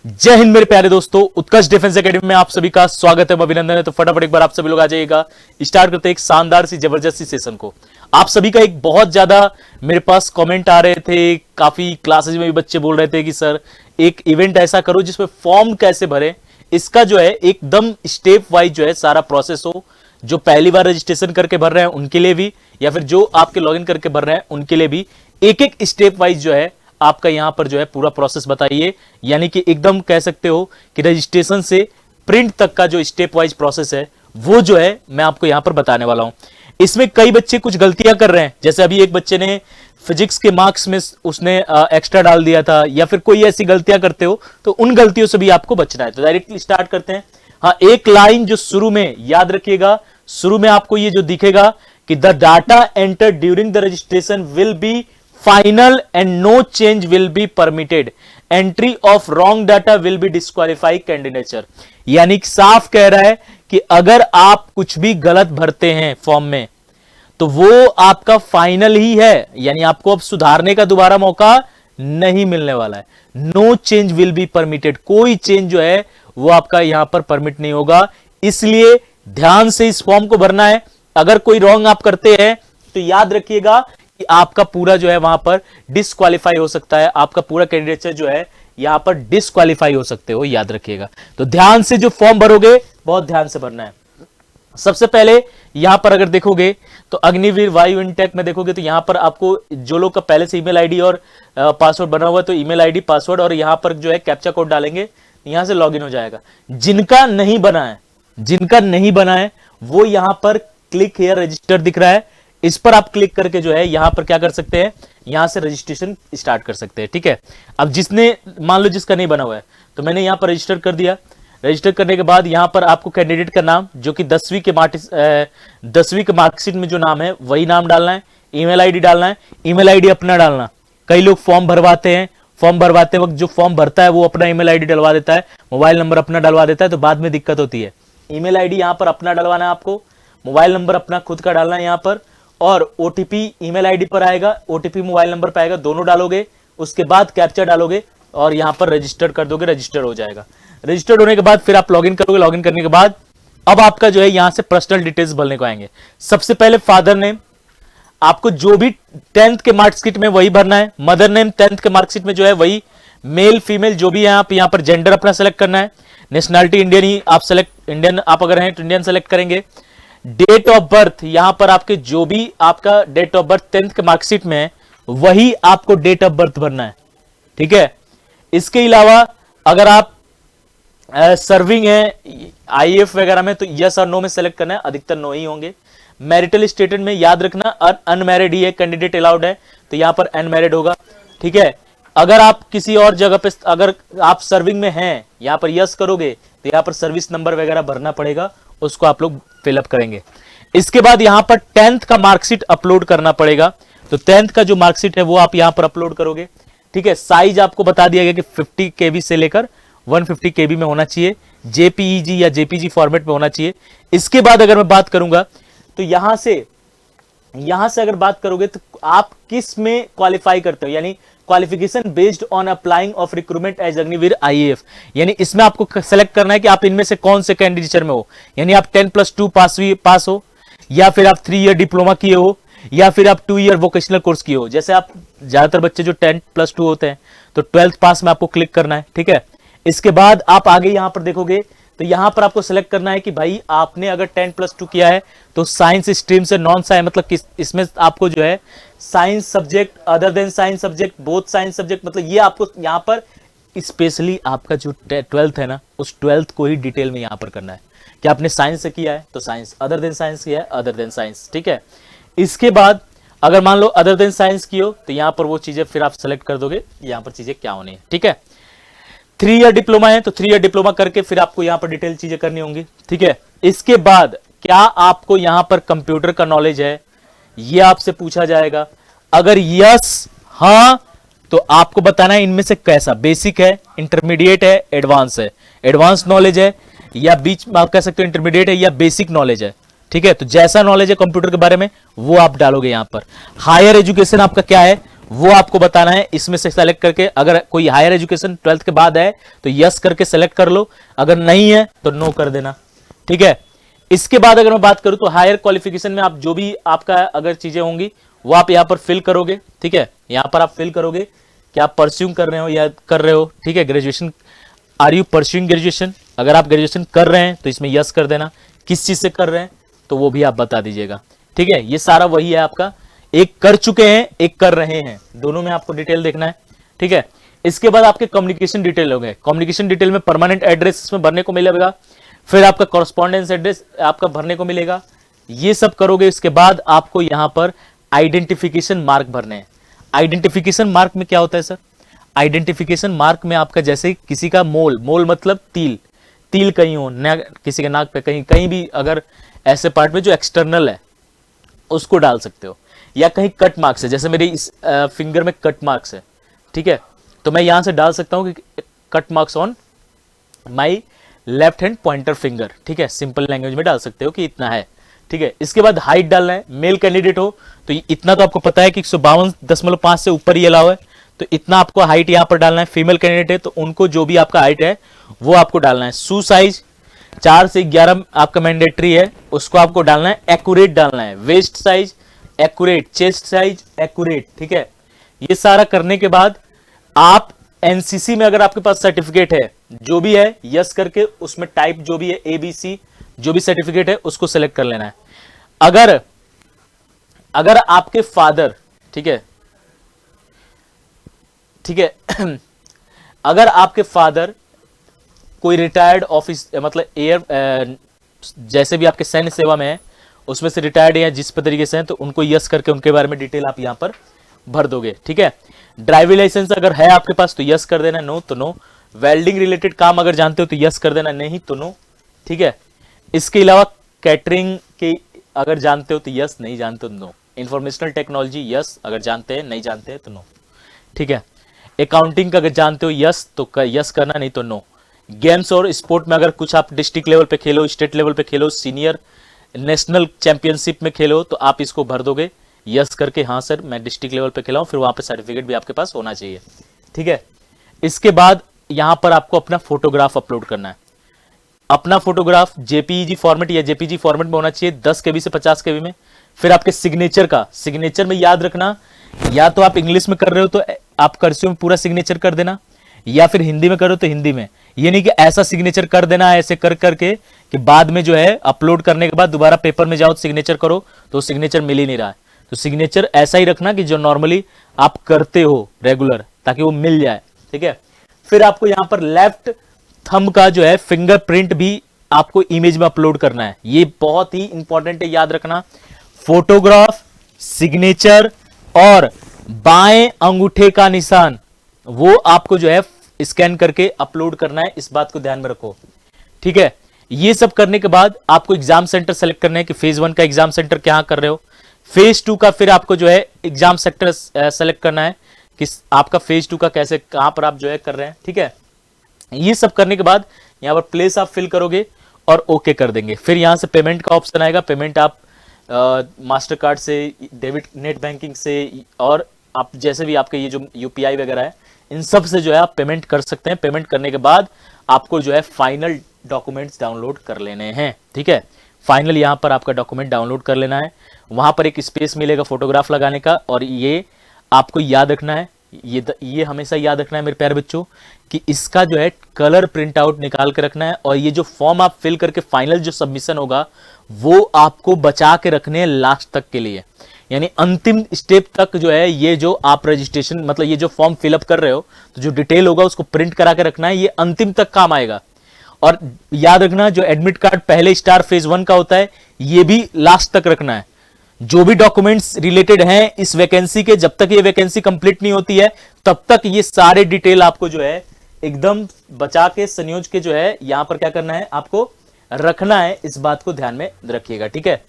जय हिंद मेरे प्यारे दोस्तों, उत्कर्ष डिफेंस एकेडमी में आप सभी का स्वागत है, अभिनंदन है। तो फटाफट एक बार आप सभी लोग आ जाइएगा, स्टार्ट करते हैं एक शानदार सी जबरदस्त सी सेशन को। आप सभी का एक बहुत ज्यादा मेरे पास कमेंट आ रहे थे, काफी क्लासेज में भी बच्चे बोल रहे थे कि सर एक इवेंट ऐसा करो जिसमें फॉर्म कैसे भरे, इसका जो है एकदम स्टेप वाइज जो है सारा प्रोसेस हो। जो पहली बार रजिस्ट्रेशन करके भर रहे हैं उनके लिए भी, या फिर जो आपके लॉगिन करके भर रहे हैं उनके लिए भी एक एक स्टेप वाइज जो है आपका यहां पर जो है पूरा प्रोसेस बताइए। यानी कि एकदम कह सकते हो कि रजिस्ट्रेशन से प्रिंट तक का जो स्टेप वाइज प्रोसेस है वो जो है मैं आपको यहां पर बताने वाला हूं। इसमें कई बच्चे कुछ गलतियां कर रहे हैं, जैसे अभी एक बच्चे ने फिजिक्स के मार्क्स में उसने एक्स्ट्रा डाल दिया था, या फिर कोई ऐसी गलतियां करते हो तो उन गलतियों से भी आपको बचना है। तो डायरेक्टली स्टार्ट करते हैं। हाँ, एक लाइन जो शुरू में याद रखिएगा, शुरू में आपको ये जो दिखेगा कि the data entered during the registration will be final and no change will be permitted, entry of wrong data will be disqualify candidature. यानी साफ कह रहा है कि अगर आप कुछ भी गलत भरते हैं फॉर्म में तो वो आपका फाइनल ही है, यानी आपको अब सुधारने का दोबारा मौका नहीं मिलने वाला है। No change will be permitted, कोई चेंज जो है वो आपका यहां पर परमिट नहीं होगा। इसलिए ध्यान से इस फॉर्म को भरना है। अगर कोई रॉन्ग आप करते हैं तो याद रखिएगा कि आपका पूरा जो है वहां पर डिस्क्वालीफाई हो सकता है, आपका पूरा कैंडिडेचर जो है यहां पर डिस्क्वालीफाई हो सकते हो, याद रखिएगा। तो ध्यान से जो फॉर्म भरोगे बहुत ध्यान से भरना है। सबसे पहले यहां पर अगर देखोगे तो अग्निवीर वायु इंटेक में देखोगे तो यहां पर आपको जो लोग का पहले से ईमेल आईडी और पासवर्ड बना हुआ है तो ईमेल आईडी पासवर्ड और यहां पर जो है कैप्चा कोड डालेंगे, यहां से लॉगिन हो जाएगा। जिनका नहीं बना है वो यहां पर क्लिक हियर रजिस्टर दिख रहा है, इस पर आप क्लिक करके जो है यहां पर क्या कर सकते हैं, यहां से रजिस्ट्रेशन स्टार्ट कर सकते हैं। ठीक है, अब जिसने मान लो जिसका नहीं बना हुआ है तो मैंने यहां पर रजिस्टर कर दिया। रजिस्टर करने के बाद यहां पर आपको कैंडिडेट का नाम जो कि 10वीं के मार्कशीट में जो नाम है वही नाम डालना है, ईमेल आईडी डालना है, ईमेल आईडी अपना डालना। कई लोग फॉर्म भरवाते हैं, फॉर्म भरवाते वक्त जो फॉर्म भरता है वो अपना ईमेल आईडी डलवा देता है, मोबाइल नंबर अपना डलवा देता है, तो बाद में दिक्कत होती है। ईमेल आईडी यहां पर अपना डलवाना है आपको, मोबाइल नंबर अपना खुद का डालना है यहां पर, और ओटीपी ईमेल आईडी पर आएगा, ओटीपी मोबाइल नंबर पर आएगा, दोनों डालोगे। उसके बाद कैप्चा डालोगे और यहां पर रजिस्टर कर दोगे, रजिस्टर हो जाएगा। रजिस्टर्ड होने के बाद फिर आप लॉगिन करोगे। लॉगिन करने के बाद अब आपका जो है यहां से पर्सनल डिटेल्स भरने को आएंगे। सबसे पहले फादर नेम, आपको जो भी 10th के मार्कशीट में वही भरना है। मदर नेम 10th के मार्कशीट में जो है वही, मेल फीमेल जो भी है आप यहां पर जेंडर अपना सेलेक्ट करना है। नेशनलिटी इंडियन ही आप सेलेक्ट, इंडियन आप अगर हैं तो इंडियन सेलेक्ट करेंगे। डेट ऑफ बर्थ, यहां पर आपके जो भी आपका डेट ऑफ बर्थ 10th के मार्कशीट में है वही आपको डेट ऑफ बर्थ भरना है। ठीक है, इसके अलावा अगर आप सर्विंग है आईएएफ वगैरह में तो यस और नो में सेलेक्ट करना है, अधिकतर नो ही होंगे। मैरिटल स्टेटस में याद रखना अनमैरिड ही है कैंडिडेट अलाउड है, तो यहां पर अनमैरिड होगा। ठीक है, अगर आप किसी और जगह पे अगर आप सर्विंग में हैं यहां पर यस करोगे तो यहां पर सर्विस नंबर वगैरह भरना पड़ेगा, उसको आप लोग फिलअप करेंगे। इसके बाद यहां पर 10th का मार्कशीट अपलोड करना पड़ेगा, तो 10th का जो मार्कशीट है वो आप यहां पर अपलोड करोगे। ठीक है, साइज आपको बता दिया गया कि 50 KB से लेकर 150 KB में होना चाहिए, जेपीईजी या जेपीजी फॉर्मेट में होना चाहिए। इसके बाद अगर मैं बात करूंगा तो यहां से अगर बात करोगे तो आप किस में क्वालिफाई करते हो, यानी qualification based on applying of recruitment as Agniveer IAF, यानी इसमें आपको सेलेक्ट करना है कि आप इनमें से कौन से कैंडिडेचर में हो। यानी आप 10+2 पास हो, या फिर आप 3 ईयर डिप्लोमा किए हो, या फिर आप 2 ईयर वोकेशनल कोर्स किए हो। जैसे आप ज्यादातर बच्चे जो 10+2 होते हैं तो 12th पास में आपको क्लिक करना है। ठीक है, इसके बाद आप आगे यहां पर देखोगे तो यहां पर आपको सेलेक्ट करना है कि भाई आपने अगर 10+2 किया है तो साइंस स्ट्रीम से नॉन साइंस, मतलब किस इसमें आपको जो है science subject, other than science subject, both science subject, मतलब ये आपको यहां पर स्पेशली आपका जो 12th है ना उस 12th को ही डिटेल में यहां पर करना है कि आपने साइंस से किया है तो साइंस, अदर देन साइंस किया है अदर देन साइंस। ठीक है, इसके बाद अगर मान लो अदर देन साइंस की हो तो यहां पर वो चीजें फिर आप सेलेक्ट कर दोगे, यहां पर चीजें क्या होनी है। ठीक है, 3 ईयर डिप्लोमा है तो 3 ईयर डिप्लोमा करके फिर आपको यहां पर डिटेल चीजें करनी होंगी। ठीक है, इसके बाद क्या आपको यहां पर कंप्यूटर का नॉलेज है ये आपसे पूछा जाएगा। अगर यस हां तो आपको बताना है इनमें से कैसा, बेसिक है, इंटरमीडिएट है, एडवांस है। एडवांस नॉलेज है या बीच में आप कह सकते हो इंटरमीडिएट है या बेसिक नॉलेज है। ठीक है, तो जैसा नॉलेज है कंप्यूटर के बारे में वो आप डालोगे यहां पर। हायर एजुकेशन आपका क्या है वो आपको बताना है, इसमें से सेलेक्ट करके। अगर कोई हायर एजुकेशन 12th के बाद है तो यस करके सेलेक्ट कर लो, अगर नहीं है तो नो कर देना, ठीक है। इसके बाद अगर मैं बात करूं तो हायर क्वालिफिकेशन में आप जो भी आपका अगर चीजें होंगी वो आप यहां पर फिल करोगे, ठीक है। यहां पर आप फिल करोगे कि आप परस्यूम कर रहे हो या कर रहे हो, ठीक है। Graduation, are you pursuing graduation, अगर आप ग्रेजुएशन कर रहे हैं तो इसमें यस कर देना। किस चीज से कर रहे हैं तो वो भी आप बता दीजिएगा, ठीक है। ये सारा वही है आपका, एक कर चुके हैं एक कर रहे हैं, दोनों में आपको डिटेल देखना है, ठीक है। इसके बाद आपके कम्युनिकेशन डिटेल हो गए। कम्युनिकेशन डिटेल में परमानेंट एड्रेस इसमें भरने को मिलेगा, फिर आपका कॉरेस्पॉन्डेंस एड्रेस आपका भरने को मिलेगा। ये सब करोगे, इसके बाद आपको यहां पर आइडेंटिफिकेशन मार्क भरने हैं। आइडेंटिफिकेशन मार्क में क्या होता है सर? आइडेंटिफिकेशन मार्क में आपका जैसे किसी का मोल, मोल मतलब तिल, तिल कहीं हो ना, किसी के नाक पे कहीं कहीं भी, अगर ऐसे पार्ट में जो एक्सटर्नल है उसको डाल सकते हो, या कहीं कट मार्क्स है, जैसे मेरी इस फिंगर में कट मार्क्स है, ठीक है, तो मैं यहां से डाल सकता हूं कि cut marks on my left hand pointer finger, ठीक है। सिंपल लैंग्वेज में डाल सकते हो कि इतना है, ठीक है। इसके बाद हाइट डालना है। मेल कैंडिडेट हो तो इतना तो आपको पता है कि 152.5 से ऊपर ही अलाउ है, तो इतना आपको हाइट यहां पर डालना है। फीमेल कैंडिडेट है तो उनको जो भी आपका हाइट है वो आपको डालना है। शू साइज 4 से 11 आपका मैंडेटरी है, उसको आपको डालना है, एक्यूरेट डालना है। Waste size accurate, chest size accurate, ठीक है। ये सारा करने के बाद आप एनसीसी में अगर आपके पास सर्टिफिकेट है जो भी है, यस करके उसमें टाइप जो भी है एबीसी जो भी सर्टिफिकेट है उसको सेलेक्ट कर लेना है। अगर आपके फादर, ठीक है, ठीक है अगर आपके फादर कोई रिटायर्ड ऑफिस मतलब एयर जैसे भी आपके सैन्य सेवा में है उसमें से रिटायर्ड या जिस तरीके से हैं तो उनको यस करके उनके बारे में डिटेल आप यहां पर भर दोगे, ठीक है। ड्राइविंग लाइसेंस अगर है आपके पास तो यस कर देना, नो तो नो। वेल्डिंग रिलेटेड काम अगर जानते हो तो यस कर देना, नहीं तो नो, ठीक है। इसके अलावा कैटरिंग के अगर जानते हो तो यस, नहीं जानते हो तो नो। इंफॉर्मेशनल टेक्नोलॉजी यस, अगर जानते हैं, नहीं जानते हैं तो नो, ठीक है। अकाउंटिंग का अगर जानते हो यस तो यस करना, नहीं तो नो। गेम्स और स्पोर्ट में अगर कुछ आप डिस्ट्रिक्ट लेवल पे खेलो, स्टेट लेवल पे खेलो, सीनियर नेशनल चैंपियनशिप में खेलो तो आप इसको भर दोगे यस करके, हाँ सर मैं डिस्ट्रिक्ट लेवल पे खेला हूं, फिर वहां पे सर्टिफिकेट भी आपके पास होना चाहिए, ठीक है। इसके बाद यहां पर आपको अपना फोटोग्राफ अपलोड करना है। अपना फोटोग्राफ जेपीईजी फॉर्मेट या जेपीजी फॉर्मेट में होना चाहिए, 10 केबी से 50 केबी में। फिर आपके सिग्नेचर का, सिग्नेचर में याद रखना, या तो आप इंग्लिश में कर रहे हो तो आप कर्सिव में पूरा सिग्नेचर कर देना, या फिर हिंदी में करो तो हिंदी में। ये नहीं कि ऐसा सिग्नेचर कर देना है ऐसे कर करके कि बाद में जो है अपलोड करने के बाद दोबारा पेपर में जाओ सिग्नेचर करो तो सिग्नेचर मिल ही नहीं रहा है। तो सिग्नेचर ऐसा ही रखना कि जो नॉर्मली आप करते हो रेगुलर, ताकि वो मिल जाए, ठीक है। फिर आपको यहां पर लेफ्ट थंब का जो है फिंगरप्रिंट भी आपको इमेज में अपलोड करना है। ये बहुत ही इंपॉर्टेंट है, याद रखना। फोटोग्राफ, सिग्नेचर और बाएं अंगूठे का निशान वो आपको जो है स्कैन करके अपलोड करना है, इस बात को ध्यान में रखो, ठीक है। ये सब करने के बाद आपको एग्जाम सेंटर सेलेक्ट करना है कि फेज 1 का एग्जाम सेंटर क्या कर रहे हो, फेज 2 का फिर आपको जो है एग्जाम सेक्टर सेलेक्ट करना है कि आपका फेज 2 का कैसे कहां पर आप जो है कर रहे हैं, ठीक है। ये सब करने के बाद यहां पर प्लेस आप फिल करोगे और ओके कर देंगे। फिर यहां से पेमेंट का ऑप्शन आएगा। पेमेंट आप मास्टर कार्ड से, डेबिट नेट बैंकिंग से, और आप जैसे भी आपके ये जो यूपीआई वगैरह है इन सब से जो है आप पेमेंट कर सकते हैं। पेमेंट करने के बाद आपको जो है फाइनल डॉक्यूमेंट्स डाउनलोड कर लेने हैं, ठीक है। फाइनल यहां पर आपका डॉक्यूमेंट डाउनलोड कर लेना है। वहां पर एक स्पेस मिलेगा फोटोग्राफ लगाने का, और ये आपको याद रखना है, ये हमेशा याद रखना है मेरे प्यारे बच्चों कि इसका जो है कलर प्रिंट आउट निकाल के रखना है। और ये जो फॉर्म आप फिल करके फाइनल जो सबमिशन होगा वो आपको बचा के रखने हैं लास्ट तक के लिए, यानी अंतिम स्टेप तक जो है ये जो आप रजिस्ट्रेशन मतलब ये जो फॉर्म फिलअप कर रहे हो तो जो डिटेल होगा उसको प्रिंट करा के रखना है, ये अंतिम तक काम आएगा। और याद रखना जो एडमिट कार्ड पहले स्टार फेज 1 का होता है ये भी लास्ट तक रखना है। जो भी डॉक्यूमेंट्स रिलेटेड हैं इस वैकेंसी के, जब तक ये वैकेंसी कंप्लीट नहीं होती है तब तक ये सारे डिटेल आपको जो है एकदम बचा के संयोज के जो है यहां पर क्या करना है आपको रखना है, इस बात को ध्यान में रखिएगा, ठीक है।